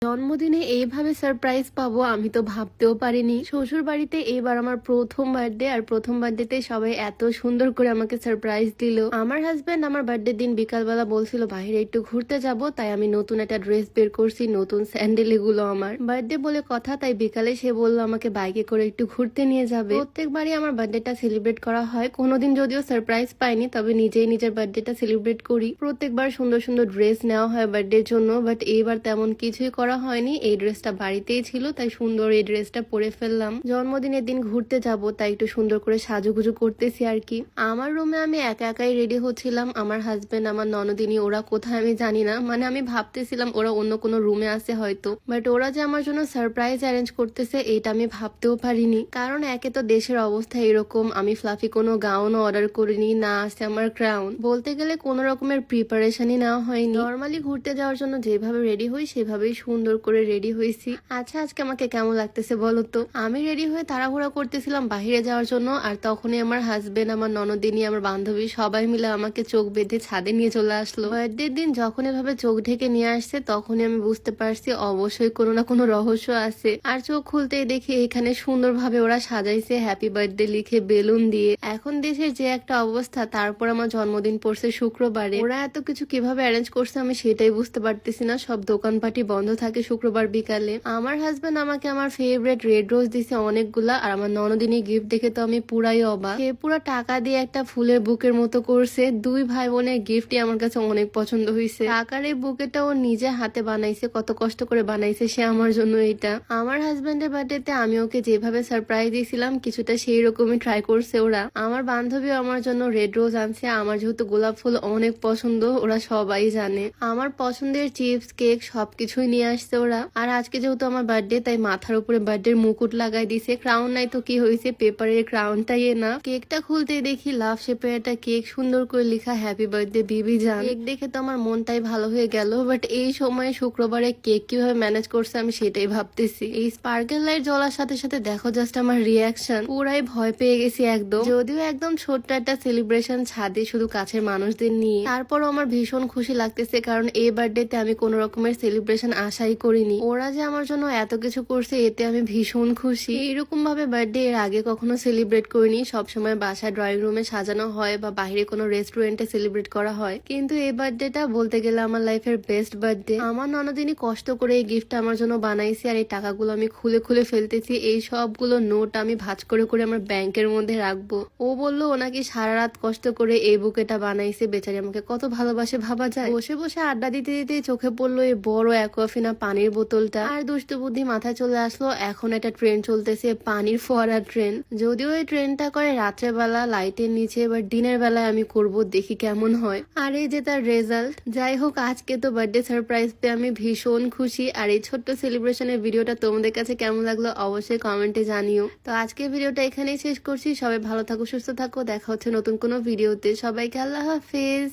জন্মদিনে এইভাবে সারপ্রাইজ পাবো আমি তো ভাবতেও পারিনি। শ্বশুর বাড়িতে এবার আমার প্রথম বার্থডে, আর প্রথম বার্থডেতে সবাই এত সুন্দর করে আমাকে সারপ্রাইজ দিল। আমার হাজবেন্ড আমার বার্থডে দিন বিকালবেলা বলছিল বাইরে একটু ঘুরতে যাব, তাই আমি নতুন একটা ড্রেস বের করছি, নতুন স্যান্ডেল, এগুলো আমার বার্থডে বলে কথা। তাই বিকালে সে বললো আমাকে বাইকে করে একটু ঘুরতে নিয়ে যাবে। প্রত্যেকবারই আমার বার্থডেটা সেলিব্রেট করা হয়, কোনোদিন যদিও সারপ্রাইজ পাইনি, তবে নিজেই নিজের বার্থডেটা সেলিব্রেট করি। প্রত্যেকবার সুন্দর সুন্দর ড্রেস নেওয়া হয় বার্থডের জন্য, বাট এইবার তেমন কিছুই করা হয়নি। এই ড্রেসটা বাড়িতেই ছিল, তাই সুন্দর এই ড্রেসটা পরে ফেললাম। জন্মদিনের দিন ঘুরতে যাব, তাই একটু সুন্দর করে সাজুগুজু করতেছি আর কি। আমার রুমে আমি একা একাই রেডি হচ্ছিলাম। আমার হাজবেন্ড, আমার ননদিনী, ওরা কোথায় আমি জানি না। মানে আমি ভাবতেছিলাম ওরা অন্য কোনো রুমে আছে হয়তো, বাট ওরা যে আমার জন্য সারপ্রাইজ অ্যারেঞ্জ করতেছে এটা আমি ভাবতেও পারিনি। কারণ একে তো দেশের অবস্থা এরকম, আমি ফ্লাফি কোনো গাউনও অর্ডার করিনি, না আছে আমার ক্রাউন। বলতে গেলে কোনো রকমের প্রিপারেশনই নেওয়া হয়নি। নর্মালি ঘুরতে যাওয়ার জন্য যেভাবে রেডি হই সেভাবেই সুন্দর করে রেডি হয়েছি। আচ্ছা, আজকে আমাকে কেমন লাগতেছে বলো তো? আমি রেডি হয়ে তাড়াহুড়া করতেছিলাম বাহিরে যাওয়ার জন্য, আর তখনই আমার হাজবেন্ড, আমার ননদিনী, আমার বান্ধবী সবাই মিলে আমাকে চোখ বেঁধে ছাদে নিয়ে চলে আসলো। বার্থডের দিন যখন এভাবে চোখ ঢেকে নিয়ে আসছে তখনই আমি বুঝতে পারছি অবশ্যই কোনো না কোনো রহস্য আছে। আর চোখ খুলতেই দেখি এখানে সুন্দরভাবে ওরা সাজাইছে হ্যাপি বার্থডে লিখে বেলুন দিয়ে। এখন দেশের যে একটা অবস্থা, তারপর আমার জন্মদিন পড়ছে শুক্রবারে। ওরা এত কিছু কিভাবে অ্যারেঞ্জ করছে আমি সেটাই বুঝতে পারতেছি না। সব দোকানপাটি বন্ধ থাকে শুক্রবার বিকালে। আমার হাজবেন্ড আমাকে আমার ফেভারিট রেড রোজ দিছে অনেকগুলা, আর আমার ননদিনী গিফট দেখে তো আমি পুরাই অবাক। সে পুরো টাকা দিয়ে একটা ফুলের বুকের মতো করছে। দুই ভাই বোনের গিফটই আমার কাছে অনেক পছন্দ হয়েছে। টাকার এই বুকেটা ও নিজে হাতে বানাইছে, কত কষ্ট করে বানাইছে সে আমার জন্য এটা। আমার হাজবেন্ডের বার্থডেতে আমি ওকে যেভাবে সারপ্রাইজ দিয়েছিলাম কিছুটা সেই রকমই ট্রাই করছে ওরা। আমার বান্ধবীও আমার জন্য রেড রোজ আনছে। আমার যেহেতু গোলাপ ফুল অনেক পছন্দ, ওরা সবাই জানে। আমার পছন্দের চিপস, কেক সবকিছুই নিয়ে আসছে ওরা। আর আজকে যেহেতু আমার বার্থডে, তাই মাথার উপরে বার্থডে মুকুট লাগাই দিছে। ক্রাউন নাই তো কি হয়েছে, পেপারের ক্রাউনটাই না। কেকটা খুলতেই দেখি লাভ শেপের একটা কেক, সুন্দর করে লেখা হ্যাপি বার্থডে বিবি জান। কেক দেখে তো আমার মনটাই ভালো হয়ে গেল, বাট এই সময় শুক্রবারে কেক কিভাবে ম্যানেজ করছে আমি সেটাই ভাবতেছি। এই স্পার্কেল লাইট জ্বলার সাথে সাথে দেখো জাস্ট আমার রিয়াকশন, পুরাই ভয় পেয়ে গেছি একদম। যদিও একদম ছোট্ট একটা সেলিব্রেশন, ছাদে শুধু কাছের মানুষদের নিয়ে, তারপরও আমার ভীষণ খুশি লাগতেছে, কারণ এই বার্থডেতে আমি কোন রকমের সেলিব্রেশন আশাই করিনি। ওরা যে আমার জন্য এত কিছু করছে এতে আমি ভীষণ খুশি। এইরকম ভাবে বার্থডে এর আগে কখনো সেলিব্রেট করিনি। সবসময় বাসা ড্রয়িং রুমে সাজানো হয় বা বাইরে কোনো রেস্টুরেন্টে সেলিব্রেট করা হয়, কিন্তু এই বার্থডেটা বলতে গেলে আমার লাইফের বেস্ট বার্থডে। আমার ননদিনী কষ্ট করে এই গিফটটা আমার জন্য বানাইছে, আর এই টাকাগুলো আমি খুলে খুলে ফেলতেছি। এই সবগুলো নোট আমি ভাঁজ করে করে আমার ব্যাংকের মধ্যে রাখবো। ও বললো ও নাকি সারা রাত কষ্ট করে এই বুকেটা বানাইছে, বেচারি আমাকে কত ভালোবাসে ভাবা যায়। বসে বসে আড্ডা দিতে দিতে চোখে পড়লো এই বড় অ্যাকোয়াফিনা পানির বোতলটা, আর দুষ্টু বুদ্ধি মাথায় চলে আসলো এখন একটা ট্রেন চলতেছে, পানির ফোয়ারা ট্রেন। যদিও এই ট্রেনটা করে রাত্রে বেলা লাইটের নিচে, এবার দিনের বেলায় আমি করব, দেখি কেমন হয়। আর এই যে তার রেজাল্ট। যাই হোক, আজকে তো বার্থডে সারপ্রাইজ পেয়ে আমি ভীষণ খুশি। আর এই ছোট্ট সেলিব্রেশনের ভিডিওটা তোমাদের কাছে কেমন লাগলো অবশ্যই কমেন্টে জানিও। তো আজকে ভিডিওটা এখানেই শেষ করছি। সবাই ভালো থাকো, সুস্থ থাকো, দেখা হচ্ছে নতুন কোনো ভিডিওতে। সবাইকে আল্লাহ হাফেজ।